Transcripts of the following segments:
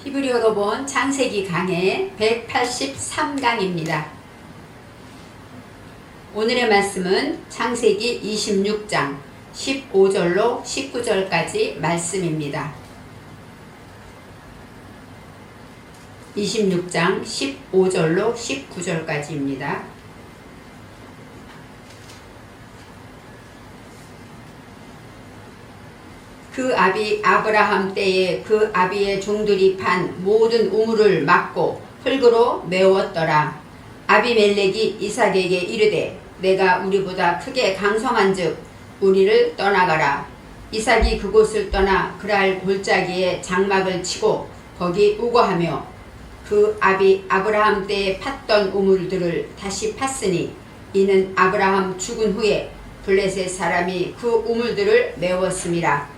히브리어로 본 창세기 강의 183강입니다. 오늘의 말씀은 창세기 26장 15절로 19절까지 말씀입니다. 26장 15절로 19절까지입니다. 그 아비 아브라함 때에 그 아비의 종들이 판 모든 우물을 막고 흙으로 메웠더라. 아비멜렉이 이삭에게 이르되 내가 우리보다 크게 강성한즉 우리를 떠나가라. 이삭이 그곳을 떠나 그랄 골짜기에 장막을 치고 거기 우거하며 그 아비 아브라함 때에 팠던 우물들을 다시 팠으니 이는 아브라함 죽은 후에 블레셋 사람이 그 우물들을 메웠음이라.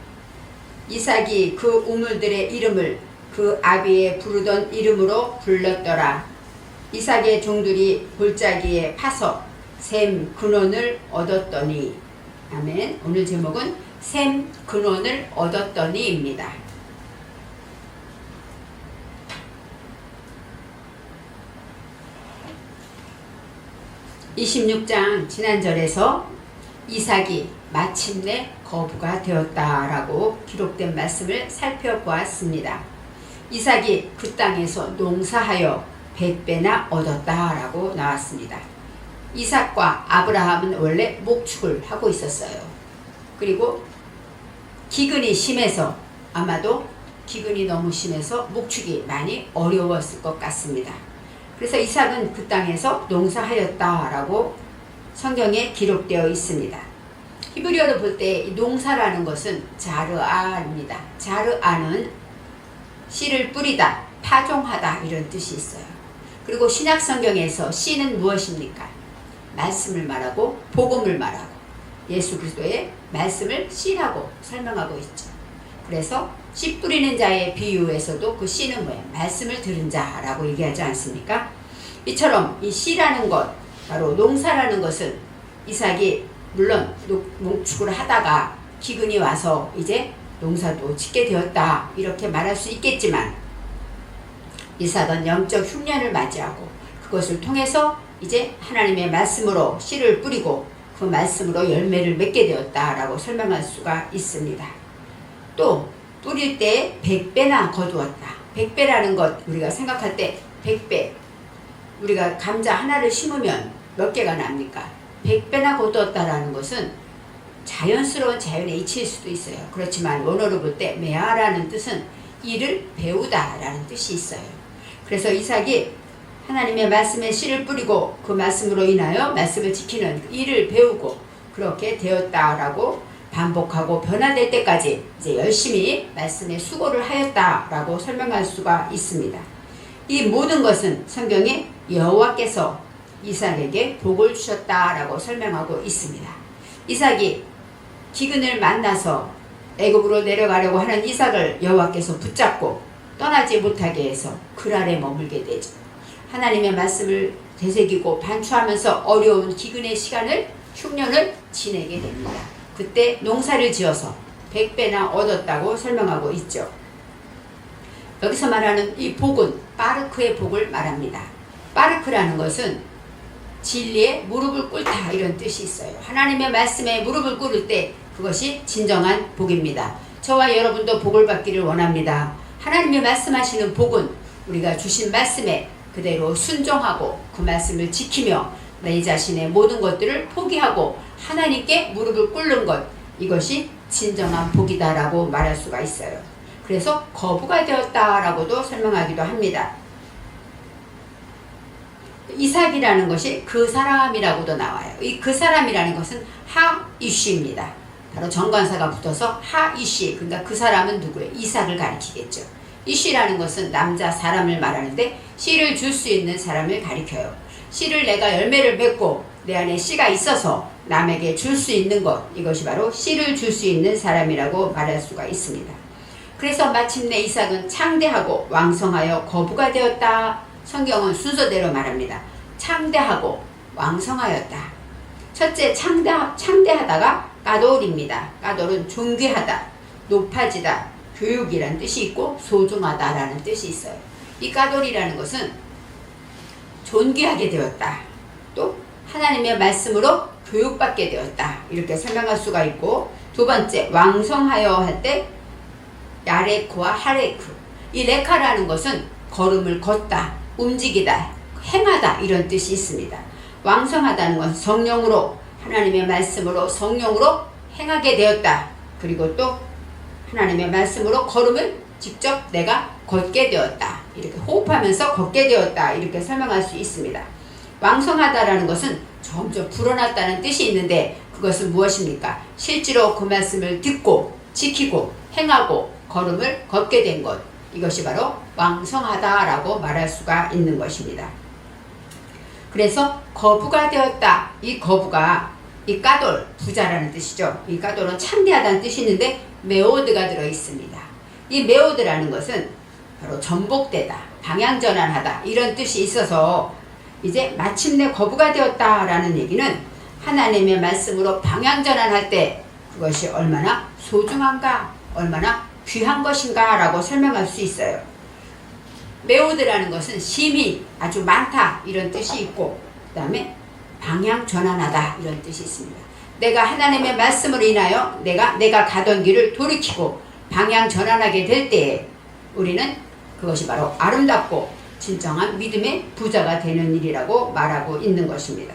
이삭이 그 우물들의 이름을 그 아비의 부르던 이름으로 불렀더라. 이삭의 종들이 골짜기에 파서 셈 근원을 얻었더니. 아멘. 오늘 제목은 셈 근원을 얻었더니입니다. 26장 지난절에서 이삭이 마침내 거부가 되었다라고 기록된 말씀을 살펴보았습니다. 이삭이 그 땅에서 농사하여 100배나 얻었다라고 나왔습니다. 이삭과 아브라함은 원래 목축을 하고 있었어요. 그리고 기근이 심해서 아마도 기근이 너무 심해서 목축이 많이 어려웠을 것 같습니다. 그래서 이삭은 그 땅에서 농사하였다라고 성경에 기록되어 있습니다. 히브리어로 볼 때 농사라는 것은 자르아입니다. 자르아는 씨를 뿌리다, 파종하다 이런 뜻이 있어요. 그리고 신약 성경에서 씨는 무엇입니까? 말씀을 말하고 복음을 말하고 예수 그리스도의 말씀을 씨라고 설명하고 있죠. 그래서 씨 뿌리는 자의 비유에서도 그 씨는 뭐예요? 말씀을 들은 자라고 얘기하지 않습니까? 이처럼 이 씨라는 것, 바로 농사라는 것은 이삭이 물론 농축을 하다가 기근이 와서 이제 농사도 짓게 되었다 이렇게 말할 수 있겠지만 이삭은 영적 흉년을 맞이하고 그것을 통해서 이제 하나님의 말씀으로 씨를 뿌리고 그 말씀으로 열매를 맺게 되었다라고 설명할 수가 있습니다. 또 뿌릴 때 100배나 거두었다. 100배라는 것 우리가 생각할 때 100배 우리가 감자 하나를 심으면 몇 개가 납니까? 100배나 거두었다라는 것은 자연스러운 자연의 이치일 수도 있어요. 그렇지만 원어로 볼 때 메아라는 뜻은 이를 배우다라는 뜻이 있어요. 그래서 이삭이 하나님의 말씀에 씨를 뿌리고 그 말씀으로 인하여 말씀을 지키는 이를 배우고 그렇게 되었다라고 반복하고 변화될 때까지 이제 열심히 말씀에 수고를 하였다라고 설명할 수가 있습니다. 이 모든 것은 성경에 여호와께서 이삭에게 복을 주셨다라고 설명하고 있습니다. 이삭이 기근을 만나서 애굽으로 내려가려고 하는 이삭을 여호와께서 붙잡고 떠나지 못하게 해서 그랄에 머물게 되죠. 하나님의 말씀을 되새기고 반추하면서 어려운 기근의 시간을 흉년을 지내게 됩니다. 그때 농사를 지어서 100배나 얻었다고 설명하고 있죠. 여기서 말하는 이 복은 바르크의 복을 말합니다. 바르크라는 것은 진리에 무릎을 꿇다 이런 뜻이 있어요. 하나님의 말씀에 무릎을 꿇을 때 그것이 진정한 복입니다. 저와 여러분도 복을 받기를 원합니다. 하나님의 말씀하시는 복은 우리가 주신 말씀에 그대로 순종하고 그 말씀을 지키며 내 자신의 모든 것들을 포기하고 하나님께 무릎을 꿇는 것, 이것이 진정한 복이다라고 말할 수가 있어요. 그래서 거부가 되었다라고도 설명하기도 합니다. 이삭이라는 것이 그 사람이라고도 나와요. 이 그 사람이라는 것은 하이쉬입니다. 바로 정관사가 붙어서 하이쉬, 그러니까 그 사람은 누구예요? 이삭을 가리키겠죠. 이쉬라는 것은 남자 사람을 말하는데 씨를 줄 수 있는 사람을 가리켜요. 씨를 내가 열매를 맺고 내 안에 씨가 있어서 남에게 줄 수 있는 것, 이것이 바로 씨를 줄 수 있는 사람이라고 말할 수가 있습니다. 그래서 마침내 이삭은 창대하고 왕성하여 거부가 되었다. 성경은 순서대로 말합니다. 창대하고 왕성하였다. 첫째 창대하다가 까돌입니다. 까돌은 존귀하다, 높아지다, 교육이라는 뜻이 있고 소중하다라는 뜻이 있어요. 이 까돌이라는 것은 존귀하게 되었다. 또 하나님의 말씀으로 교육받게 되었다. 이렇게 설명할 수가 있고, 두 번째 왕성하여 할 때 야레크와 하레크. 이 레카라는 것은 걸음을 걷다, 움직이다, 행하다 이런 뜻이 있습니다. 왕성하다는 것은 성령으로, 하나님의 말씀으로 성령으로 행하게 되었다. 그리고 또 하나님의 말씀으로 걸음을 직접 내가 걷게 되었다. 이렇게 호흡하면서 걷게 되었다. 이렇게 설명할 수 있습니다. 왕성하다라는 것은 점점 불어났다는 뜻이 있는데, 그것은 무엇입니까? 실제로 그 말씀을 듣고 지키고 행하고 걸음을 걷게 된 것, 이것이 바로 왕성하다라고 말할 수가 있는 것입니다. 그래서 거부가 되었다. 이 거부가 이 까돌, 부자라는 뜻이죠. 이 까돌은 창대하다는 뜻이 있는데 메오드가 들어있습니다. 이 메오드라는 것은 바로 전복되다, 방향전환하다 이런 뜻이 있어서, 이제 마침내 거부가 되었다라는 얘기는 하나님의 말씀으로 방향전환할 때 그것이 얼마나 소중한가, 얼마나 귀한 것인가 라고 설명할 수 있어요. 메오드라는 것은 심히 아주 많다 이런 뜻이 있고, 그 다음에 방향전환하다 이런 뜻이 있습니다. 내가 하나님의 말씀으로 인하여 내가 가던 길을 돌이키고 방향전환하게 될 때에 우리는 그것이 바로 아름답고 진정한 믿음의 부자가 되는 일이라고 말하고 있는 것입니다.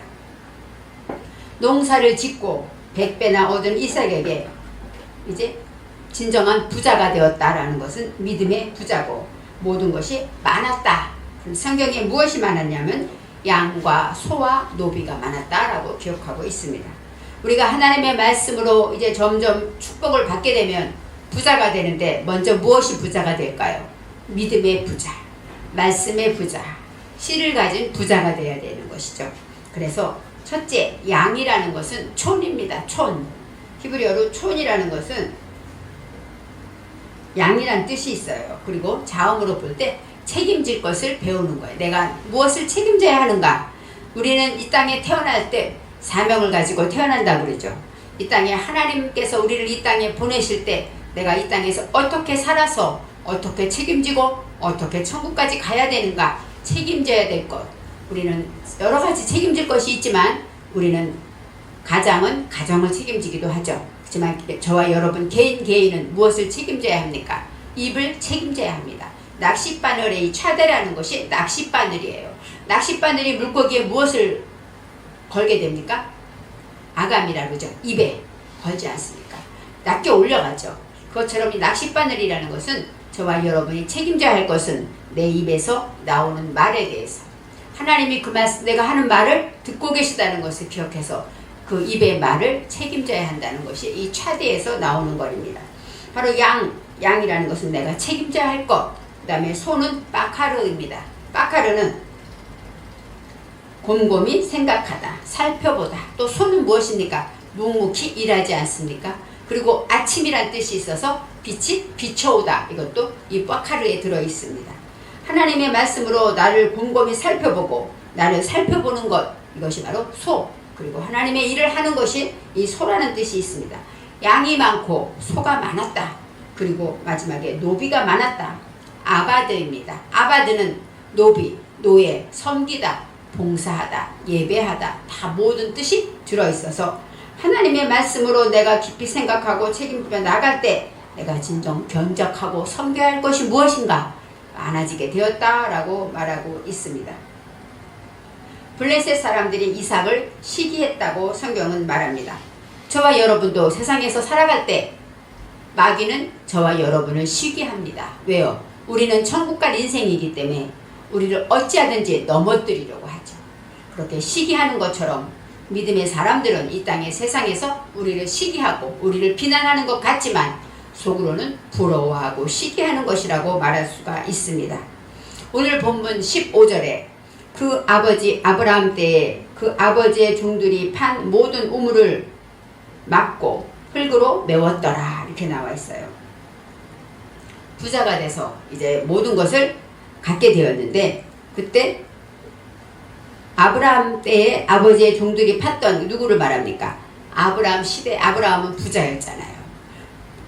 농사를 짓고 100배나 얻은 이삭에게 이제 진정한 부자가 되었다라는 것은 믿음의 부자고, 모든 것이 많았다. 성경에 무엇이 많았냐면 양과 소와 노비가 많았다라고 기록하고 있습니다. 우리가 하나님의 말씀으로 이제 점점 축복을 받게 되면 부자가 되는데, 먼저 무엇이 부자가 될까요? 믿음의 부자, 말씀의 부자, 씨를 가진 부자가 되어야 되는 것이죠. 그래서 첫째, 양이라는 것은 촌입니다. 촌. 히브리어로 촌이라는 것은 양이란 뜻이 있어요. 그리고 자음으로 볼 때 책임질 것을 배우는 거예요. 내가 무엇을 책임져야 하는가? 우리는 이 땅에 태어날 때 사명을 가지고 태어난다고 그러죠. 이 땅에 하나님께서 우리를 이 땅에 보내실 때 내가 이 땅에서 어떻게 살아서 어떻게 책임지고 어떻게 천국까지 가야 되는가, 책임져야 될 것. 우리는 여러 가지 책임질 것이 있지만, 우리는 가장은 가정을 책임지기도 하죠. 하지만 저와 여러분 개인은 무엇을 책임져야 합니까? 입을 책임져야 합니다. 낚싯바늘의 이 차대라는 것이 낚싯바늘이에요. 낚싯바늘이 물고기에 무엇을 걸게 됩니까? 아감이라고 그러죠. 입에 걸지 않습니까? 낮게 올려가죠. 그것처럼 이 낚싯바늘이라는 것은 저와 여러분이 책임져야 할 것은 내 입에서 나오는 말에 대해서, 하나님이 그 말씀, 내가 하는 말을 듣고 계시다는 것을 기억해서 그 입의 말을 책임져야 한다는 것이 이 차대에서 나오는 것입니다. 바로 양이라는 것은 내가 책임져야 할 것. 그 다음에 소는 빠카르입니다. 빠카르는 곰곰이 생각하다, 살펴보다. 또 소는 무엇입니까? 묵묵히 일하지 않습니까? 그리고 아침이란 뜻이 있어서 빛이 비춰오다. 이것도 이 빠카르에 들어있습니다. 하나님의 말씀으로 나를 곰곰이 살펴보고 나를 살펴보는 것, 이것이 바로 소. 그리고 하나님의 일을 하는 것이 이 소라는 뜻이 있습니다. 양이 많고 소가 많았다. 그리고 마지막에 노비가 많았다. 아바드입니다. 아바드는 노비, 노예, 섬기다, 봉사하다, 예배하다, 다 모든 뜻이 들어있어서 하나님의 말씀으로 내가 깊이 생각하고 책임지며 나갈 때 내가 진정 견적하고 섬겨야 할 것이 무엇인가 많아지게 되었다라고 말하고 있습니다. 블레셋 사람들이 이삭을 시기했다고 성경은 말합니다. 저와 여러분도 세상에서 살아갈 때 마귀는 저와 여러분을 시기합니다. 왜요? 우리는 천국 갈 인생이기 때문에 우리를 어찌하든지 넘어뜨리려고 하죠. 그렇게 시기하는 것처럼 믿음의 사람들은 이 땅의 세상에서 우리를 시기하고 우리를 비난하는 것 같지만 속으로는 부러워하고 시기하는 것이라고 말할 수가 있습니다. 오늘 본문 15절에 그 아버지 아브라함 때에 그 아버지의 종들이 판 모든 우물을 막고 흙으로 메웠더라, 이렇게 나와 있어요. 부자가 돼서 이제 모든 것을 갖게 되었는데, 그때 아브라함 때에 아버지의 종들이 팠던 누구를 말합니까? 아브라함 시대, 아브라함은 부자였잖아요.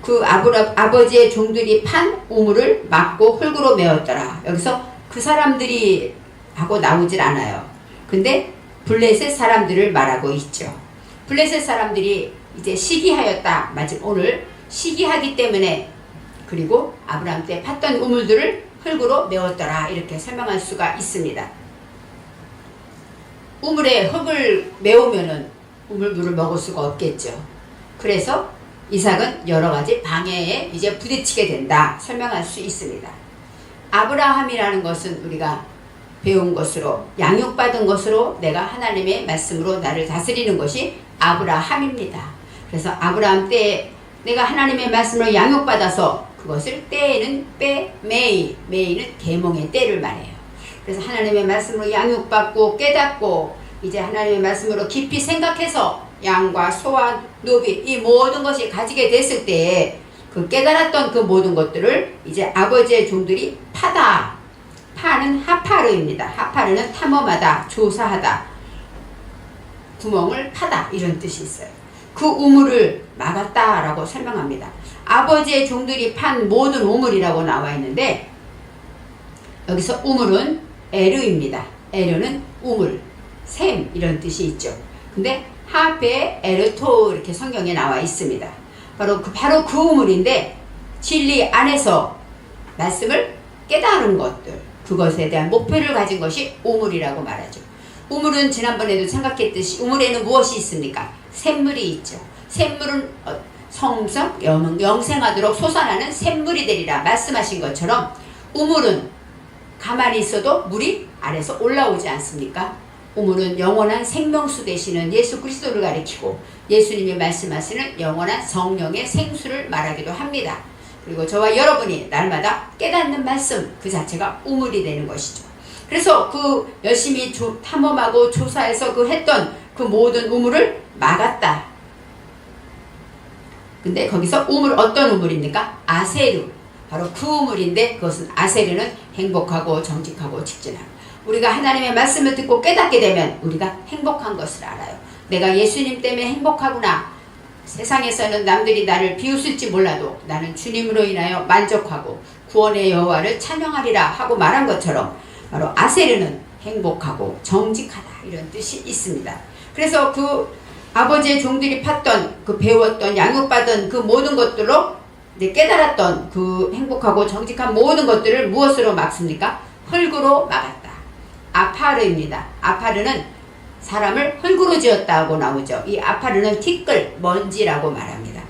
그 아버지의 종들이 판 우물을 막고 흙으로 메웠더라. 여기서 그 사람들이 하고 나오질 않아요. 근데 블레셋 사람들을 말하고 있죠. 블레셋 사람들이 이제 시기하였다. 마침 오늘 시기하기 때문에, 그리고 아브라함 때 팠던 우물들을 흙으로 메웠더라. 이렇게 설명할 수가 있습니다. 우물에 흙을 메우면은 우물물을 먹을 수가 없겠죠. 그래서 이삭은 여러 가지 방해에 이제 부딪히게 된다. 설명할 수 있습니다. 아브라함이라는 것은 우리가 배운 것으로, 양육받은 것으로, 내가 하나님의 말씀으로 나를 다스리는 것이 아브라함입니다. 그래서 아브라함 때에 내가 하나님의 말씀으로 양육받아서 그것을 때에는 메이는 계몽의 때를 말해요. 그래서 하나님의 말씀으로 양육받고 깨닫고 이제 하나님의 말씀으로 깊이 생각해서 양과 소와 노비 이 모든 것이 가지게 됐을 때에 그 깨달았던 그 모든 것들을 이제 아버지의 종들이 파다. 파는 하파르입니다. 하파르는 탐험하다, 조사하다, 구멍을 파다 이런 뜻이 있어요. 그 우물을 막았다라고 설명합니다. 아버지의 종들이 판 모든 우물이라고 나와 있는데 여기서 우물은 에르입니다. 에르는 우물, 샘 이런 뜻이 있죠. 근데 하페 에르토 이렇게 성경에 나와 있습니다. 바로 그 우물인데 진리 안에서 말씀을 깨달은 것들, 그것에 대한 목표를 가진 것이 우물이라고 말하죠. 우물은 지난번에도 생각했듯이 우물에는 무엇이 있습니까? 샘물이 있죠. 샘물은 성성, 영생하도록 솟아나는 샘물이 되리라 말씀하신 것처럼 우물은 가만히 있어도 물이 아래서 올라오지 않습니까? 우물은 영원한 생명수 되시는 예수 그리스도를 가리키고 예수님이 말씀하시는 영원한 성령의 생수를 말하기도 합니다. 그리고 저와 여러분이 날마다 깨닫는 말씀 그 자체가 우물이 되는 것이죠. 그래서 그 열심히 탐험하고 조사해서 그 했던 그 모든 우물을 막았다. 근데 거기서 우물 어떤 우물입니까? 아세르. 바로 그 우물인데 그것은 아세르는 행복하고 정직하고 직진하고 우리가 하나님의 말씀을 듣고 깨닫게 되면 우리가 행복한 것을 알아요. 내가 예수님 때문에 행복하구나. 세상에서는 남들이 나를 비웃을지 몰라도 나는 주님으로 인하여 만족하고 구원의 여호와를 찬양하리라 하고 말한 것처럼 바로 아세르는 행복하고 정직하다 이런 뜻이 있습니다. 그래서 그 아버지의 종들이 팠던 그 배웠던 양육받은 그 모든 것들로 이제 깨달았던 그 행복하고 정직한 모든 것들을 무엇으로 막습니까? 흙으로 막았다. 아파르입니다. 아파르는 사람을 흙으로 지었다고 나오죠. 이 아파르는 티끌, 먼지라고 말합니다.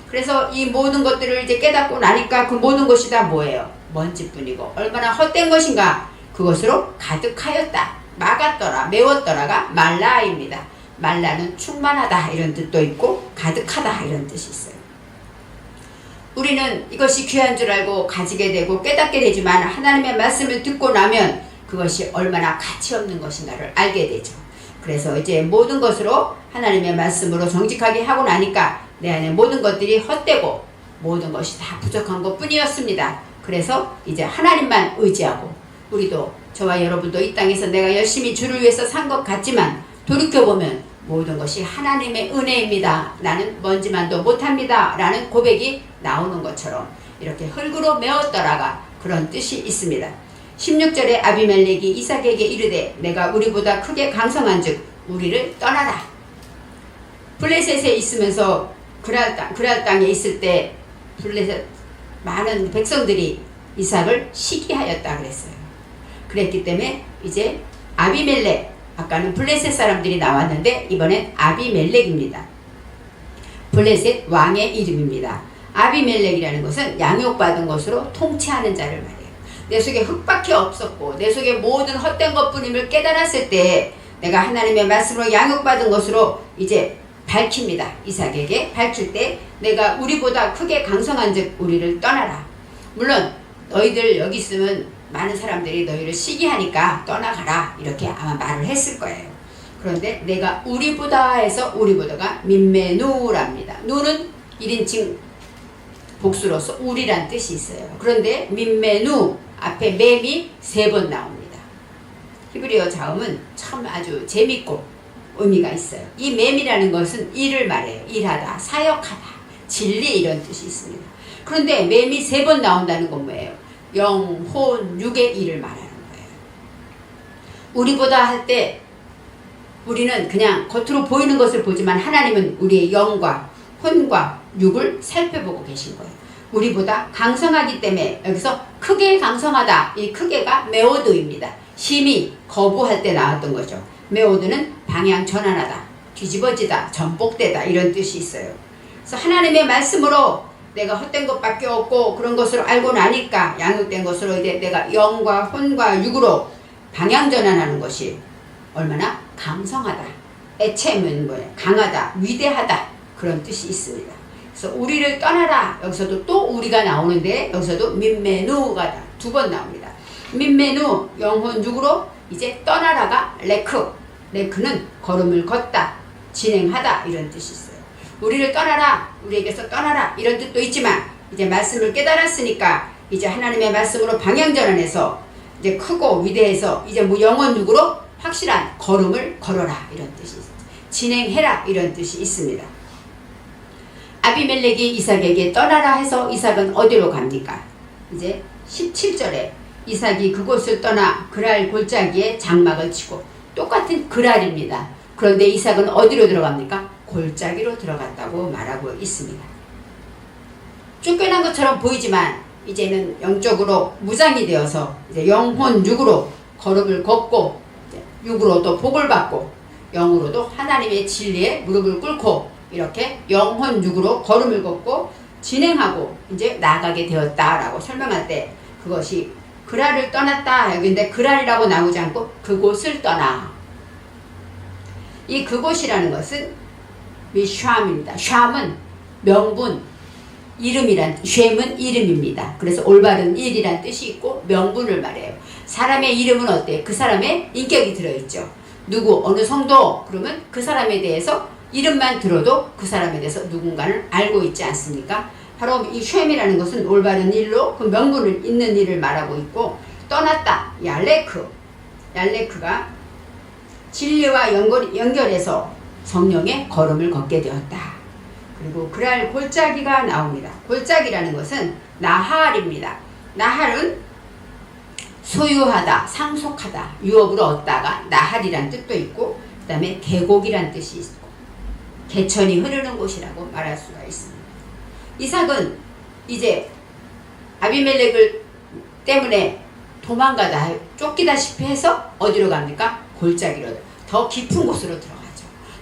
그래서 이 모든 것들을 이제 깨닫고 나니까 그 모든 것이 다 뭐예요? 먼지뿐이고 얼마나 헛된 것인가 그것으로 가득하였다. 막았더라, 메웠더라가 말라입니다. 말라는 충만하다 이런 뜻도 있고 가득하다 이런 뜻이 있어요. 우리는 이것이 귀한 줄 알고 가지게 되고 깨닫게 되지만 하나님의 말씀을 듣고 나면 그것이 얼마나 가치 없는 것인가를 알게 되죠. 그래서 이제 모든 것으로 하나님의 말씀으로 정직하게 하고 나니까 내 안에 모든 것들이 헛되고 모든 것이 다 부족한 것 뿐이었습니다. 그래서 이제 하나님만 의지하고 우리도 저와 여러분도 이 땅에서 내가 열심히 주를 위해서 산 것 같지만 돌이켜보면 모든 것이 하나님의 은혜입니다. 나는 먼지만도 못합니다. 라는 고백이 나오는 것처럼 이렇게 흙으로 메웠더라가 그런 뜻이 있습니다. 16절에 아비멜렉이 이삭에게 이르되 내가 우리보다 크게 강성한 즉 우리를 떠나라. 블레셋에 있으면서 그랄 땅에 있을 때 블레셋 많은 백성들이 이삭을 시기하였다 그랬어요. 그랬기 때문에 이제 아비멜렉, 아까는 블레셋 사람들이 나왔는데 이번엔 아비멜렉입니다. 블레셋 왕의 이름입니다. 아비멜렉이라는 것은 양육받은 것으로 통치하는 자를 말해요. 내 속에 흙밖에 없었고 내 속에 모든 헛된 것뿐임을 깨달았을 때 내가 하나님의 말씀으로 양육받은 것으로 이제 밝힙니다. 이삭에게 밝힐 때 내가 우리보다 크게 강성한 즉 우리를 떠나라. 물론 너희들 여기 있으면 많은 사람들이 너희를 시기하니까 떠나가라 이렇게 아마 말을 했을 거예요. 그런데 내가 우리보다 해서 우리보다가 민메누랍니다. 누는 1인칭 복수로서 우리란 뜻이 있어요. 그런데 민메누 앞에 맴이 3번 나옵니다. 히브리어 자음은 참 아주 재밌고 의미가 있어요. 이 맴이라는 것은 일을 말해요. 일하다, 사역하다, 진리 이런 뜻이 있습니다. 그런데 매미 3번 나온다는 건 뭐예요? 영, 혼, 육의 일을 말하는 거예요. 우리보다 할 때 우리는 그냥 겉으로 보이는 것을 보지만 하나님은 우리의 영과 혼과 육을 살펴보고 계신 거예요. 우리보다 강성하기 때문에 여기서 크게 강성하다. 이 크게가 메오드입니다. 심히 거부할 때 나왔던 거죠. 메오드는 방향 전환하다, 뒤집어지다, 전복되다 이런 뜻이 있어요. 그래서 하나님의 말씀으로 내가 헛된 것밖에 없고 그런 것으로 알고 나니까 양육된 것으로 이제 내가 영과 혼과 육으로 방향 전환하는 것이 얼마나 강성하다. 애체면 뭐예요? 강하다, 위대하다 그런 뜻이 있습니다. 그래서 우리를 떠나라. 여기서도 또 우리가 나오는데 여기서도 민메누가 2번 나옵니다. 민메누 영혼 육으로 이제 떠나라가 레크. 레크는 걸음을 걷다, 진행하다 이런 뜻이 있어요. 우리를 떠나라, 우리에게서 떠나라 이런 뜻도 있지만 이제 말씀을 깨달았으니까 이제 하나님의 말씀으로 방향 전환해서 이제 크고 위대해서 이제 뭐 영혼 육으로 확실한 걸음을 걸어라 이런 뜻이 있어요. 진행해라 이런 뜻이 있습니다. 아비멜렉이 이삭에게 떠나라 해서 이삭은 어디로 갑니까? 이제 17절에 이삭이 그곳을 떠나 그랄 골짜기에 장막을 치고 똑같은 그랄입니다. 그런데 이삭은 어디로 들어갑니까? 골짜기로 들어갔다고 말하고 있습니다. 쫓겨난 것처럼 보이지만 이제는 영적으로 무장이 되어서 이제 영혼 육으로 걸음을 걷고 육으로도 복을 받고 영으로도 하나님의 진리에 무릎을 꿇고 이렇게 영혼 육으로 걸음을 걷고 진행하고 이제 나아가게 되었다라고 설명할 때 그것이 그랄을 떠났다 여기인데 그랄이라고 나오지 않고 그곳을 떠나. 이 그곳이라는 것은 샴입니다. 샴은 명분, 이름이란 쉐임은 이름입니다. 그래서 올바른 일이란 뜻이 있고 명분을 말해요. 사람의 이름은 어때요? 그 사람의 인격이 들어있죠. 누구 어느 성도 그러면 그 사람에 대해서 이름만 들어도 그 사람에 대해서 누군가를 알고 있지 않습니까? 바로 이 쉐임이라는 것은 올바른 일로 그 명분을 있는 일을 말하고 있고 떠났다. 얄레크가 진리와 연결해서 성령의 걸음을 걷게 되었다. 그리고 그랄 골짜기가 나옵니다. 골짜기라는 것은 나할입니다. 나할은 소유하다, 상속하다, 유업으로 얻다가 나할이란 뜻도 있고 그 다음에 계곡이란 뜻이 있고 개천이 흐르는 곳이라고 말할 수가 있습니다. 이삭은 이제 아비멜렉을 때문에 도망가다 쫓기다시피 해서 어디로 갑니까? 골짜기로 더 깊은 곳으로 들어가죠.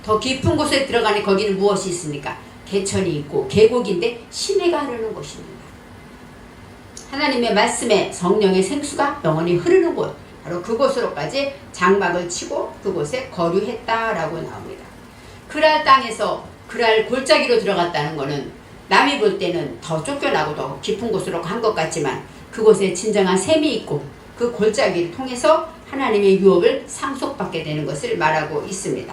더 깊은 곳에 들어가니 거기는 무엇이 있습니까? 개천이 있고 계곡인데 시내가 흐르는 곳입니다. 하나님의 말씀에 성령의 생수가 영원히 흐르는 곳 바로 그곳으로까지 장막을 치고 그곳에 거류했다라고 나옵니다. 그랄 땅에서 그랄 골짜기로 들어갔다는 것은 남이 볼 때는 더 쫓겨나고 더 깊은 곳으로 간 것 같지만 그곳에 진정한 샘이 있고 그 골짜기를 통해서 하나님의 유업을 상속받게 되는 것을 말하고 있습니다.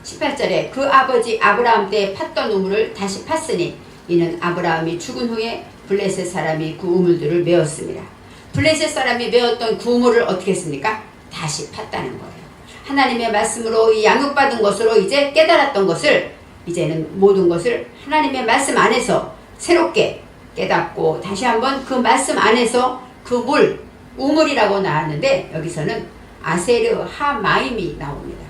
18절에 그 아버지 아브라함 때 팠던 우물을 다시 팠으니 이는 아브라함이 죽은 후에 블레셋 사람이 그 우물들을 메었습니다. 블레셋 사람이 메었던 그 우물을 어떻게 했습니까? 다시 팠다는 거예요. 하나님의 말씀으로 이 양육받은 것으로 이제 깨달았던 것을 이제는 모든 것을 하나님의 말씀 안에서 새롭게 깨닫고 다시 한번 그 말씀 안에서 그 물, 우물이라고 나왔는데 여기서는 아세르 하마임이 나옵니다.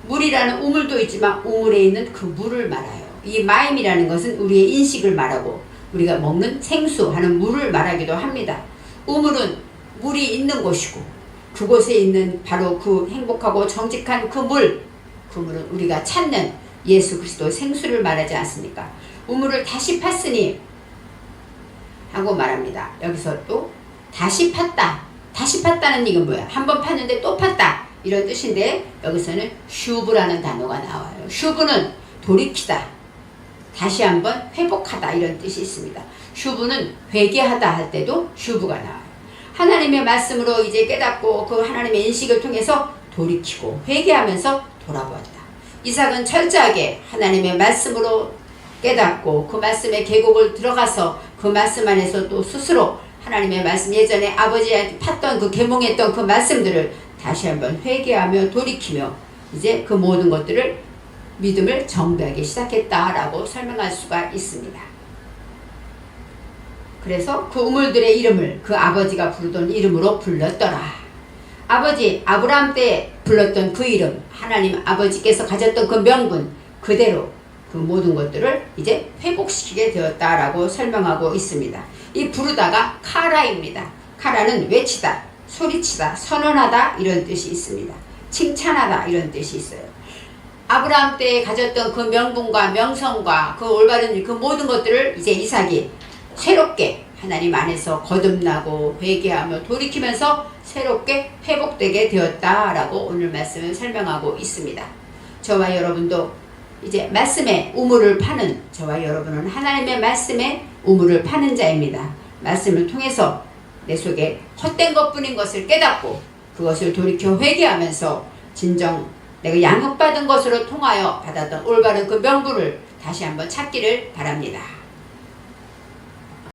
물이라는 우물도 있지만 우물에 있는 그 물을 말해요. 이 마임이라는 것은 우리의 인식을 말하고 우리가 먹는 생수하는 물을 말하기도 합니다. 우물은 물이 있는 곳이고 그곳에 있는 바로 그 행복하고 정직한 그 물, 그 물은 우리가 찾는 예수 그리스도의 생수를 말하지 않습니까? 우물을 다시 팠으니 하고 말합니다. 여기서 또 다시 팠다. 다시 팠다는 이건 뭐야? 한번 팠는데 또 팠다. 이런 뜻인데 여기서는 슈브라는 단어가 나와요. 슈브는 돌이키다. 다시 한번 회복하다 이런 뜻이 있습니다. 슈브는 회개하다 할 때도 슈브가 나와요. 하나님의 말씀으로 이제 깨닫고 그 하나님의 인식을 통해서 돌이키고 회개하면서 돌아보았다. 이삭은 철저하게 하나님의 말씀으로 깨닫고 그 말씀의 계곡을 들어가서 그 말씀 안에서 또 스스로 하나님의 말씀 예전에 아버지한테 팠던 그 계몽했던 그 말씀들을 다시 한번 회개하며 돌이키며 이제 그 모든 것들을 믿음을 정배하기 시작했다라고 설명할 수가 있습니다. 그래서 그 우물들의 이름을 그 아버지가 부르던 이름으로 불렀더라. 아버지 아브라함 때 불렀던 그 이름, 하나님 아버지께서 가졌던 그 명분 그대로 그 모든 것들을 이제 회복시키게 되었다라고 설명하고 있습니다. 이 부르다가 카라입니다. 카라는 외치다, 소리치다, 선언하다 이런 뜻이 있습니다. 칭찬하다 이런 뜻이 있어요. 아브라함 때 가졌던 그 명분과 명성과 그 올바른 그 모든 것들을 이제 이삭이 새롭게 하나님 안에서 거듭나고 회개하며 돌이키면서 새롭게 회복되게 되었다라고 오늘 말씀을 설명하고 있습니다. 저와 여러분도 이제 말씀의 우물을 파는, 저와 여러분은 하나님의 말씀의 우물을 파는 자입니다. 말씀을 통해서 내 속에 헛된 것뿐인 것을 깨닫고 그것을 돌이켜 회개하면서 진정 내가 양육받은 것으로 통하여 받았던 올바른 그 명분을 다시 한번 찾기를 바랍니다.